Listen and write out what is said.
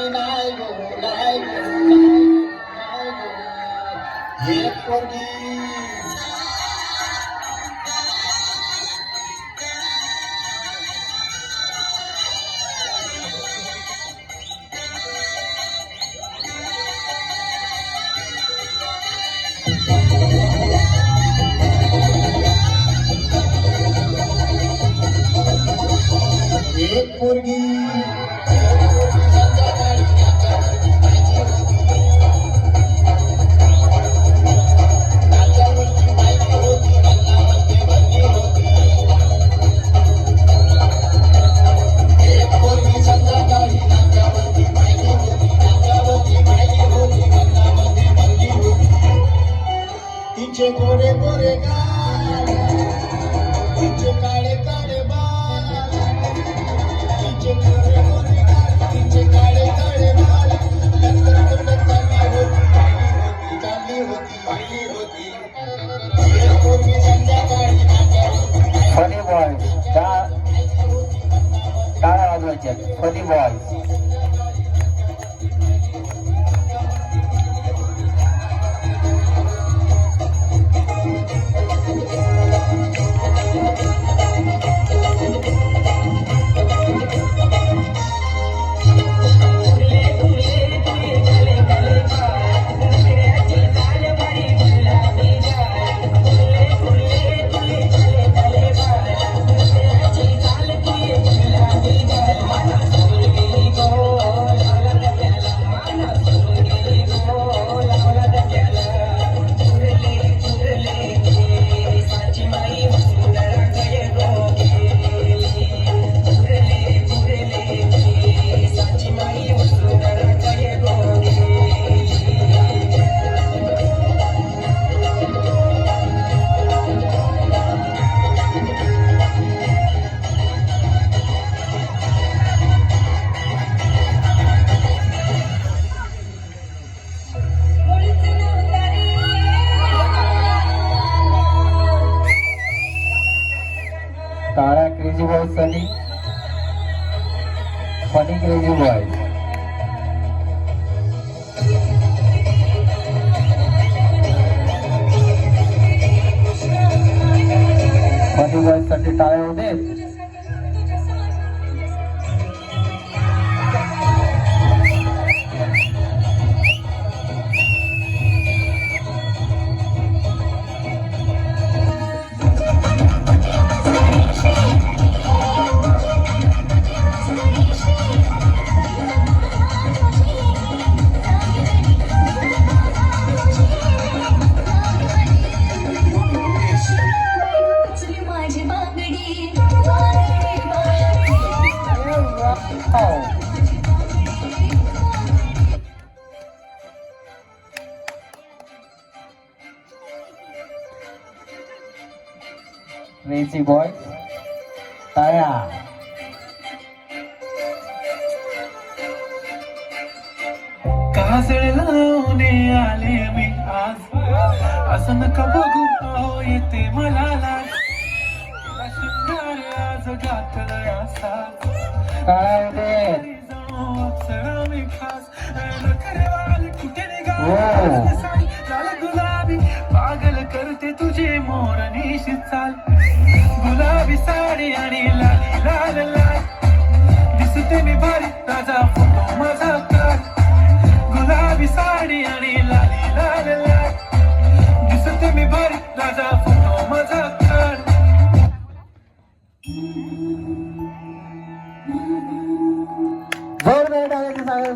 नाही गो नाही गो नाही गो हे पोरगी एक पोरगी तिचे गोरे गोरे गाल तिचे काळे काळे बाल तिचे गोरे गोरे गाल तिचे काळे काळे बाल चालली होती एक पोरगी संध्याकाळी फनी बॉयज टाळ्या वाजवायच्या फनी बॉयज तारा crazy boy Sunny funny crazy boy funny boy साठी टाळ्या होते क्रेजी बॉय टाळ्या काजळ लावणे आले मी आज असं नका बघू येते मला लाज शृंगार आज घातलंय असा काय होते अप्सरा मी खास नखरेवाली कुठे निघाली झालं गुलाबी पागल करते तुझे मोरनीशी चाल गुलाबी साडी आणि लाल लाल लाल दिसते मी भारी ताजा फोटो माझा काढ गुलाबी साडी आणि लाल लाल लाल दिसते मी भारी ताजा फोटो माझा काढ जोरदार टाळ्या